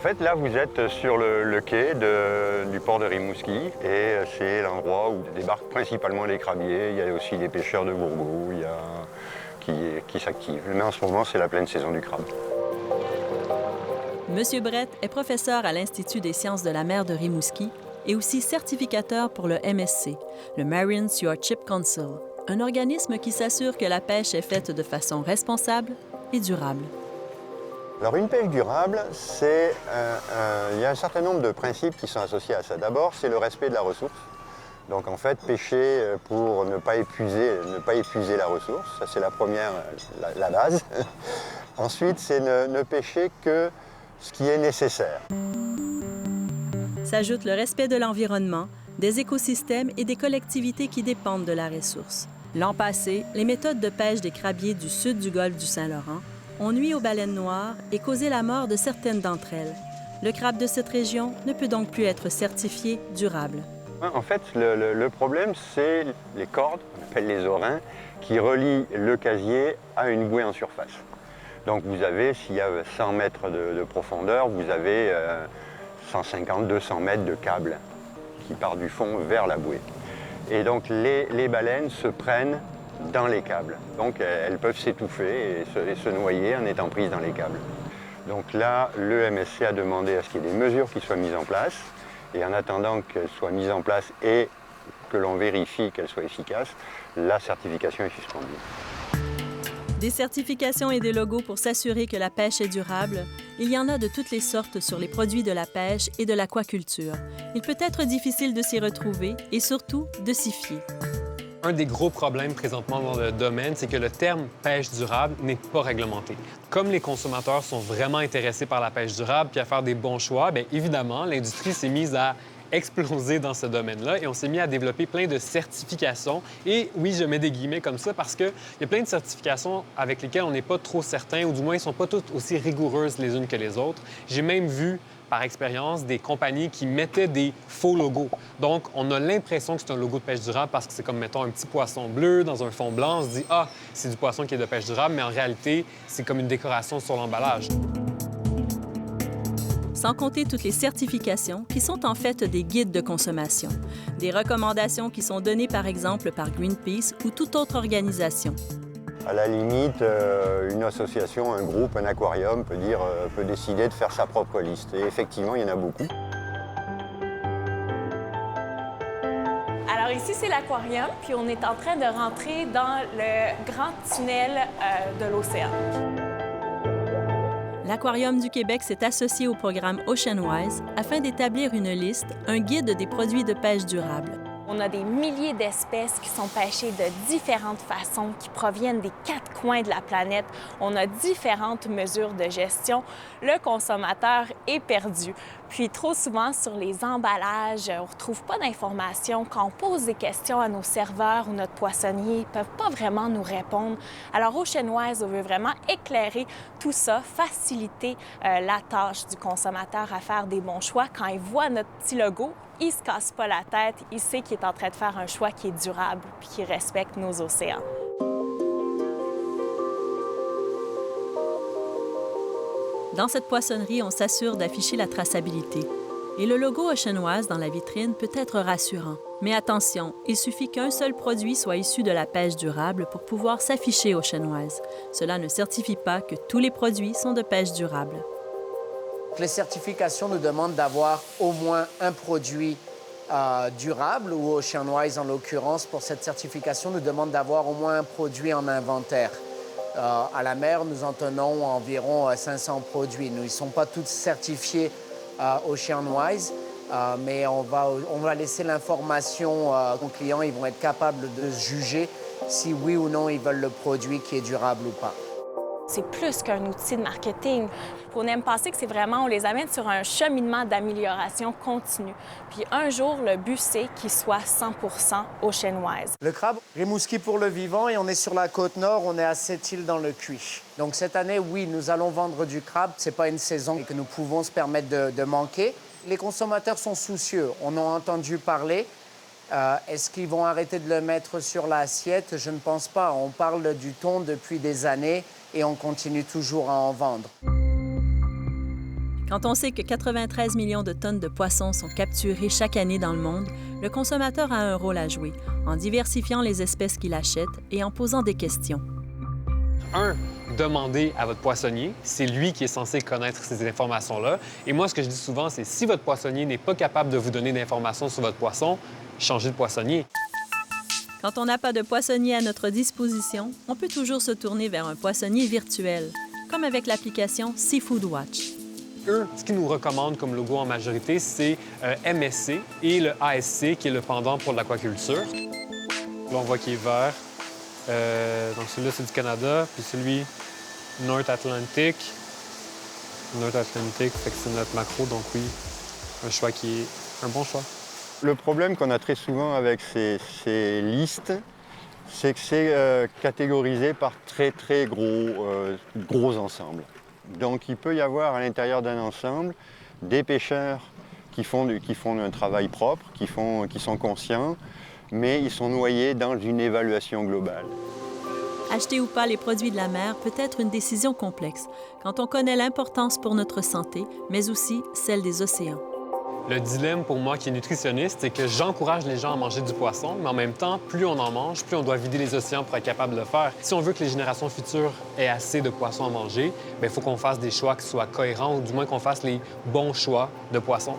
fait, là, vous êtes sur le quai du port de Rimouski et c'est l'endroit où débarquent principalement les crabiers. Il y a aussi les pêcheurs de bourgots qui s'activent. Mais en ce moment, c'est la pleine saison du crabe. Monsieur Brett est professeur à l'Institut des sciences de la mer de Rimouski et aussi certificateur pour le MSC, le Marine Stewardship Council, un organisme qui s'assure que la pêche est faite de façon responsable et durable. Alors une pêche durable, il y a un certain nombre de principes qui sont associés à ça. D'abord, c'est le respect de la ressource. Donc en fait, pêcher pour ne pas épuiser la ressource, ça c'est la première, la base. Ensuite, c'est ne pêcher que ce qui est nécessaire. S'ajoute le respect de l'environnement, des écosystèmes et des collectivités qui dépendent de la ressource. L'an passé, les méthodes de pêche des crabiers du sud du golfe du Saint-Laurent ont nui aux baleines noires et causé la mort de certaines d'entre elles. Le crabe de cette région ne peut donc plus être certifié durable. En fait, le problème, c'est les cordes, on appelle les orins, qui relient le casier à une bouée en surface. Donc vous avez, s'il y a 100 mètres de profondeur, vous avez 150-200 mètres de câble qui part du fond vers la bouée. Et donc les baleines se prennent dans les câbles. Donc elles peuvent s'étouffer et se noyer en étant prises dans les câbles. Donc là, le MSC a demandé à ce qu'il y ait des mesures qui soient mises en place. Et en attendant qu'elles soient mises en place et que l'on vérifie qu'elles soient efficaces, la certification est suspendue. Des certifications et des logos pour s'assurer que la pêche est durable, il y en a de toutes les sortes sur les produits de la pêche et de l'aquaculture. Il peut être difficile de s'y retrouver et surtout de s'y fier. Un des gros problèmes présentement dans le domaine, c'est que le terme pêche durable n'est pas réglementé. Comme les consommateurs sont vraiment intéressés par la pêche durable puis à faire des bons choix, bien évidemment, l'industrie s'est mise à exploser dans ce domaine-là et on s'est mis à développer plein de certifications. Et oui, je mets des guillemets comme ça parce qu'il y a plein de certifications avec lesquelles on n'est pas trop certain ou du moins, elles ne sont pas toutes aussi rigoureuses les unes que les autres. J'ai même vu par expérience, des compagnies qui mettaient des faux logos. Donc, on a l'impression que c'est un logo de pêche durable parce que c'est comme, mettons, un petit poisson bleu dans un fond blanc. On se dit, ah, c'est du poisson qui est de pêche durable, mais en réalité, c'est comme une décoration sur l'emballage. Sans compter toutes les certifications qui sont en fait des guides de consommation, des recommandations qui sont données par exemple par Greenpeace ou toute autre organisation. À la limite, une association, un groupe, un aquarium peut décider de faire sa propre liste. Et effectivement, il y en a beaucoup. Alors ici, c'est l'aquarium, puis on est en train de rentrer dans le grand tunnel de l'océan. L'Aquarium du Québec s'est associé au programme OceanWise afin d'établir une liste, un guide des produits de pêche durable. On a des milliers d'espèces qui sont pêchées de différentes façons, qui proviennent des 4 coins de la planète. On a différentes mesures de gestion. Le consommateur est perdu. Puis trop souvent, sur les emballages, on ne retrouve pas d'informations. Quand on pose des questions à nos serveurs ou notre poissonnier, ils ne peuvent pas vraiment nous répondre. Alors, OceanWise, on veut vraiment éclairer tout ça, faciliter la tâche du consommateur à faire des bons choix. Quand il voit notre petit logo, il ne se casse pas la tête, il sait qu'il est en train de faire un choix qui est durable puis qui respecte nos océans. Dans cette poissonnerie, on s'assure d'afficher la traçabilité. Et le logo OceanWise dans la vitrine peut être rassurant. Mais attention, il suffit qu'un seul produit soit issu de la pêche durable pour pouvoir s'afficher OceanWise. Cela ne certifie pas que tous les produits sont de pêche durable. Les certifications nous demandent d'avoir au moins un produit durable, ou OceanWise en l'occurrence, pour cette certification, nous demande d'avoir au moins un produit en inventaire. À la mer, nous en tenons environ 500 produits. Nous ne sont pas tous certifiés OceanWise, mais on va laisser l'information aux clients. Ils vont être capables de juger si oui ou non ils veulent le produit qui est durable ou pas. C'est plus qu'un outil de marketing. On aime penser que c'est vraiment, on les amène sur un cheminement d'amélioration continue. Puis un jour, le but, c'est qu'il soit 100% OceanWise. Le crabe, Rimouski pour le vivant, et on est sur la côte nord, on est à Sept-Îles dans le Cuy. Donc cette année, oui, nous allons vendre du crabe. Ce n'est pas une saison que nous pouvons se permettre de manquer. Les consommateurs sont soucieux, on en a entendu parler. Est-ce qu'ils vont arrêter de le mettre sur l'assiette? Je ne pense pas. On parle du thon depuis des années et on continue toujours à en vendre. Quand on sait que 93 millions de tonnes de poissons sont capturées chaque année dans le monde, le consommateur a un rôle à jouer en diversifiant les espèces qu'il achète et en posant des questions. 1, demandez à votre poissonnier. C'est lui qui est censé connaître ces informations-là. Et moi, ce que je dis souvent, c'est si votre poissonnier n'est pas capable de vous donner d'informations sur votre poisson, changez de poissonnier. Quand on n'a pas de poissonnier à notre disposition, on peut toujours se tourner vers un poissonnier virtuel, comme avec l'application Seafood Watch. Eux, ce qu'ils nous recommandent comme logo en majorité, c'est MSC et le ASC, qui est le pendant pour l'aquaculture. Là, on voit qu'il est vert. Donc celui-là, c'est du Canada, puis celui North Atlantic. North Atlantic, fait que c'est notre macro, donc oui, un choix qui est un bon choix. Le problème qu'on a très souvent avec ces listes, c'est que c'est catégorisé par très gros ensembles. Donc il peut y avoir à l'intérieur d'un ensemble des pêcheurs qui font un travail propre, qui sont conscients, mais ils sont noyés dans une évaluation globale. Acheter ou pas les produits de la mer peut être une décision complexe quand on connaît l'importance pour notre santé, mais aussi celle des océans. Le dilemme pour moi qui est nutritionniste, c'est que j'encourage les gens à manger du poisson, mais en même temps, plus on en mange, plus on doit vider les océans pour être capable de le faire. Si on veut que les générations futures aient assez de poissons à manger, il faut qu'on fasse des choix qui soient cohérents ou du moins qu'on fasse les bons choix de poissons.